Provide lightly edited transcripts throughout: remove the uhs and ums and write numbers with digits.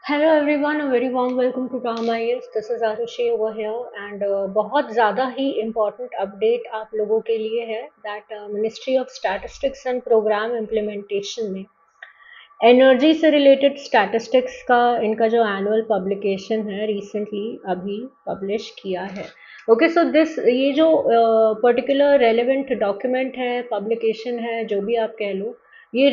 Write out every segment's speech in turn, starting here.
Hello everyone, very warm welcome to Ramayas. This is Arushi over here and बहुत ज़्यादा ही important update आप लोगों के लिए है that ministry of statistics and programme implementation में एनर्जी से रिलेटेड स्टैटिस्टिक्स का इनका जो एनुअल पब्लिकेशन है रिसेंटली अभी पब्लिश किया है। ओके, सो दिस ये जो पर्टिकुलर रेलेवेंट डॉक्यूमेंट है, पब्लिकेशन है, जो भी आप कह लो, ये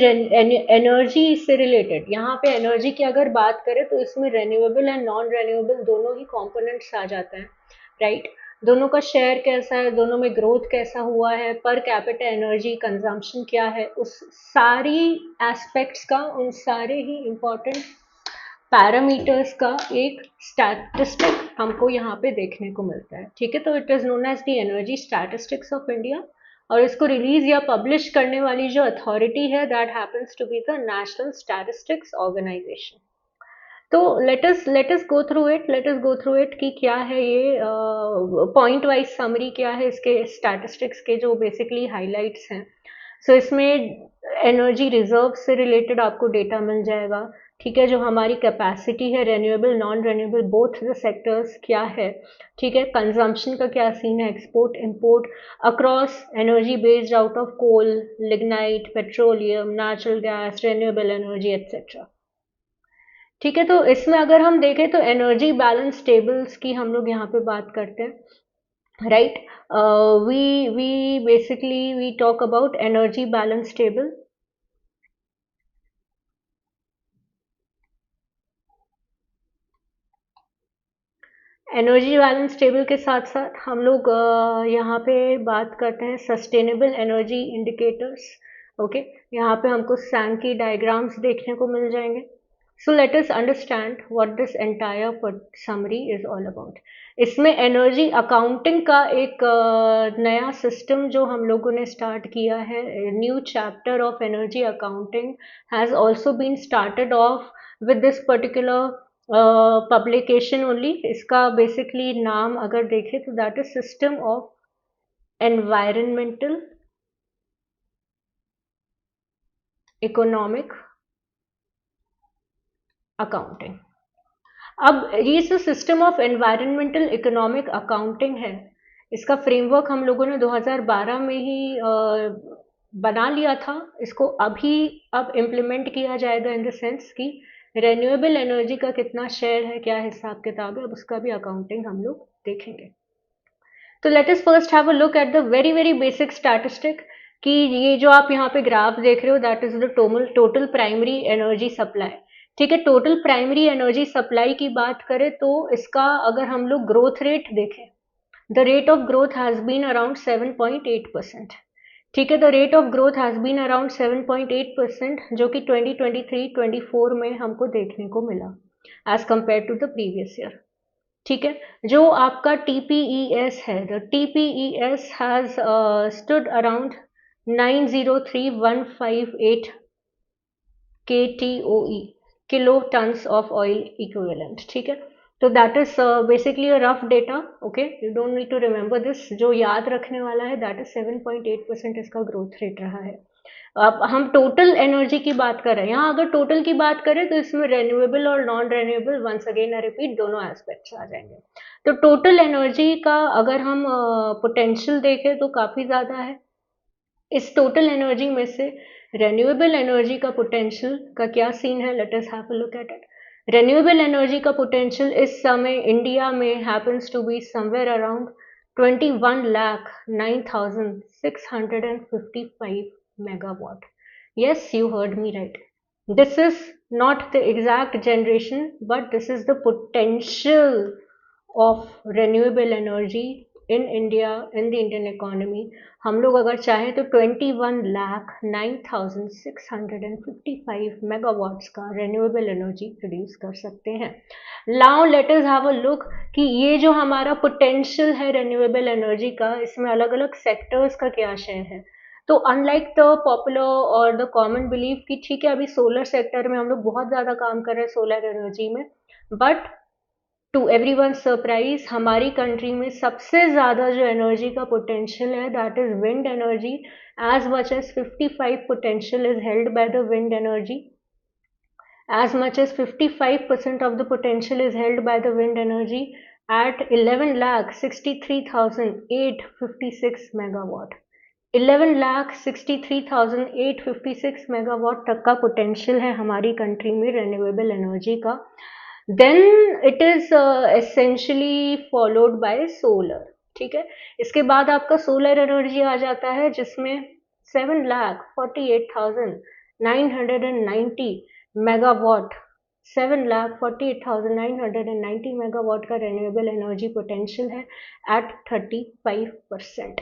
एनर्जी से रिलेटेड। यहाँ पे एनर्जी की अगर बात करें तो इसमें रेन्यूएबल एंड नॉन रेन्यूएबल दोनों ही कंपोनेंट्स आ जाते हैं, राइट। दोनों का शेयर कैसा है, दोनों में ग्रोथ कैसा हुआ है, पर कैपिटा एनर्जी कंजम्पशन क्या है, उस सारी एस्पेक्ट्स का, उन सारे ही इम्पोर्टेंट पैरामीटर्स का एक स्टैटिस्टिक हमको यहाँ पे देखने को मिलता है। ठीक है, तो it is known as the energy statistics of India, और इसको रिलीज या पब्लिश करने वाली जो अथॉरिटी है that happens to be the national statistics organisation. तो let us go through it कि क्या है ये पॉइंट वाइज समरी, क्या है इसके स्टैटिस्टिक्स के जो बेसिकली हाइलाइट्स हैं। सो इसमें एनर्जी रिजर्व से रिलेटेड आपको डेटा मिल जाएगा। ठीक है, जो हमारी कैपेसिटी है renewable non renewable both the sectors क्या है। ठीक है, कंजम्पशन का क्या सीन है, export import across energy based out of coal, lignite, petroleum, natural gas, renewable energy etcetera. ठीक है, तो इसमें अगर हम देखें तो एनर्जी बैलेंस टेबल्स की हम लोग यहाँ पे बात करते हैं, right. We basically we talk about energy balance table. Energy balance table के साथ साथ हम लोग यहाँ पे बात करते हैं सस्टेनेबल एनर्जी इंडिकेटर्स। ओके, यहाँ पे हमको सैंकी डायग्राम्स देखने को मिल जाएंगे। So let us understand what this entire summary is all about. इसमें एनर्जी अकाउंटिंग का एक नया सिस्टम जो हम लोगों ने स्टार्ट किया है, new chapter of energy accounting has also been started off with this particular publication only. इसका बेसिकली नाम अगर देखें तो that is system of environmental economic accounting. अब ये जो system of environmental economic accounting है, इसका फ्रेमवर्क हम लोगों ने 2012 में ही बना लिया था। इसको अभी अब इम्प्लीमेंट किया जाएगा इन द सेंस कि रेन्यूएबल एनर्जी का कितना शेयर है, क्या हिसाब किताब है, अब उसका भी अकाउंटिंग हम लोग देखेंगे। तो let us first have a look at the very very basic statistic कि ये जो आप यहाँ पे ग्राफ देख रहे हो that is the total primary energy supply. ठीक है, टोटल प्राइमरी एनर्जी सप्लाई की बात करें तो इसका अगर हम लोग ग्रोथ रेट देखें, the rate of growth has been around 7.8%। ठीक है, the rate of growth has been around 7.8%, जो कि 2023-24 में हमको देखने को मिला as compared to the previous year. ठीक है, जो आपका टीपीईएस है, the TPES has stood around 903158 KTOE, kilo tonnes of oil equivalent. ठीक है, तो that is basically a rough data. Okay, you don't need to remember this, जो याद रखने वाला है दैट इज 7.8% इसका ग्रोथ रेट रहा है। अब हम टोटल एनर्जी की बात कर रहे हैं, यहाँ अगर टोटल की बात करें तो इसमें रेन्यूएबल और non renewable once again I repeat दोनों एस्पेक्ट्स आ जाएंगे। तो टोटल एनर्जी का अगर हम पोटेंशियल देखें तो काफ़ी ज़्यादा है। इस टोटल एनर्जी में से रेन्यूएबल एनर्जी का पोटेंशियल का क्या सीन है, let us have a look at it. Renewable energy का पोटेंशियल इस समय इंडिया में happens to be somewhere around 21,09,655 megawatt. Yes, you heard me right. This is not the exact generation, but this is the potential of renewable energy in India, in the Indian economy. हम लोग अगर चाहें तो 21,09,655 megawatts का renewable energy produce कर सकते हैं। Now let us have a look कि ये जो हमारा पोटेंशियल है रेन्यूएबल एनर्जी का, इसमें अलग अलग सेक्टर्स का क्या शेयर है। तो अनलाइक द पॉपुलर और द कॉमन बिलीव कि ठीक है अभी सोलर सेक्टर में हम लोग बहुत ज़्यादा काम कर रहे हैं सोलर एनर्जी में, बट टू एवरीवन सरप्राइज हमारी कंट्री में सबसे ज़्यादा जो एनर्जी का पोटेंशियल है that is wind energy. As much as 55 potential is held by the wind energy. as much as 55% of the potential is held by the wind energy at 11,63,856 megawatt. 11,63,856 megawatt तक का potential है हमारी country में renewable energy का. Then it is essentially followed by solar. ठीक है, इसके बाद आपका सोलर एनर्जी आ जाता है जिसमें 7,48,990 मेगावाट 7,48,990 मेगावाट का रिन्यूएबल एनर्जी पोटेंशियल है एट 35%.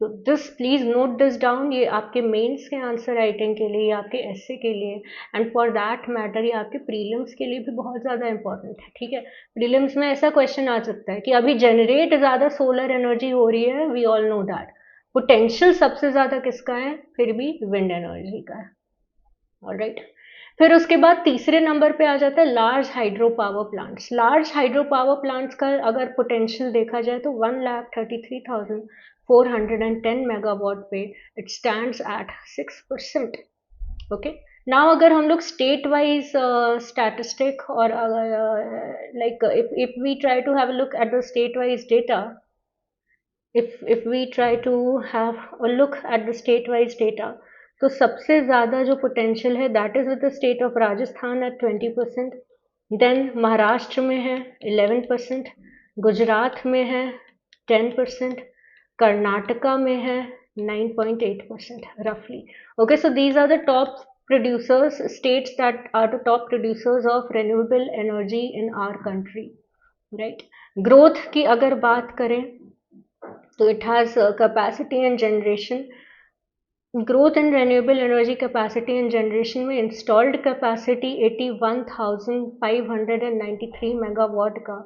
तो this please note this down. ये आपके मेंस के आंसर राइटिंग के लिए, आपके एसए के लिए, एंड फॉर दैट मैटर ये आपके प्रीलिम्स के लिए भी बहुत ज़्यादा इंपॉर्टेंट है. ठीक है, प्रीलिम्स में ऐसा क्वेश्चन आ सकता है कि अभी जनरेट ज़्यादा सोलर एनर्जी हो रही है, we all know that. Potential सबसे ज़्यादा किसका है? फिर भी विंड एनर्जी का है. ऑलराइट, फिर उसके बाद तीसरे नंबर पे आ जाता है large hydro power plants. Large hydro power plants का अगर पोटेंशियल देखा जाए तो 1,33,410 मेगावाट पे it stands at 6%. Okay, now अगर हम लोग स्टेट वाइज स्टैटिस्टिक और like if we try to have a look at the state wise data, if we try to have a look at the state wise data, तो सबसे ज़्यादा जो potential है that is with the state of Rajasthan at 20%. Then Maharashtra में है 11%, गुजरात में है 10%, कर्नाटका में है 9.8% रफली. Okay, so these are the top producers, states that are the top producers of renewable energy in our country, right? Growth की अगर बात करें तो it has capacity and generation. Growth in renewable energy capacity and generation में installed capacity 81,593 megawatt का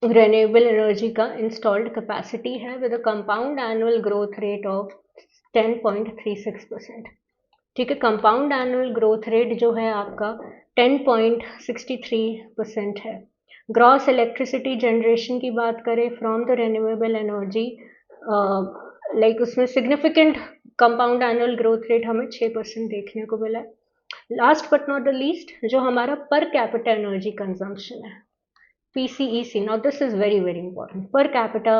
renewable energy का installed capacity है with a compound annual growth rate of 10.36%. ठीक है, कंपाउंड एनुअल ग्रोथ रेट जो है आपका 10.63% है. ग्रॉस इलेक्ट्रिसिटी जनरेशन की बात करें from the renewable energy, like उसमें significant compound annual growth rate हमें 6% देखने को मिला है. Last but not the least जो हमारा पर कैपिटा एनर्जी कंजम्पशन है, PCEC. Now this is very very important. Per capita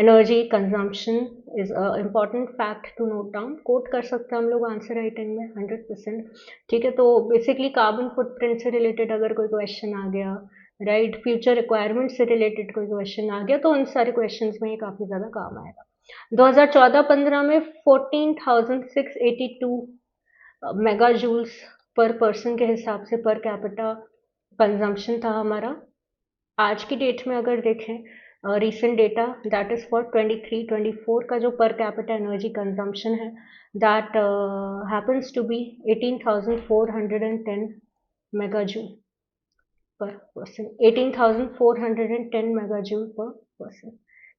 energy consumption is a important fact to note down. Quote कर सकते हैं हम लोग आंसर राइटिंग में 100%. ठीक है, तो बेसिकली कार्बन फुटप्रिंट से रिलेटेड अगर कोई क्वेश्चन आ गया, राइट, फ्यूचर रिक्वायरमेंट से रिलेटेड कोई क्वेश्चन आ गया, तो उन सारे क्वेश्चंस में ये काफ़ी ज़्यादा काम आएगा. 2014-15 में 14,682 मेगा जूल्स पर पर्सन के हिसाब से पर कैपिटा कंजम्पशन था हमारा. आज की डेट में अगर देखें recent data that is for 23-24 का जो पर कैपिटा एनर्जी कंजम्पशन है that happens to be 18,410 mega joule per person. 18,410 mega joule per person.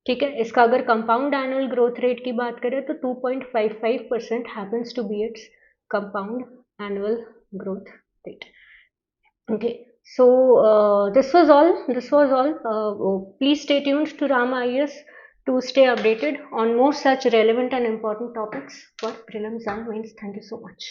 ठीक है, इसका अगर कंपाउंड एनुअल ग्रोथ रेट की बात करें तो 2.55% happens to be its compound annual growth rate. Okay, so this was all. Please stay tuned to Rama IAS to stay updated on more such relevant and important topics for prelims and mains. Thank you so much.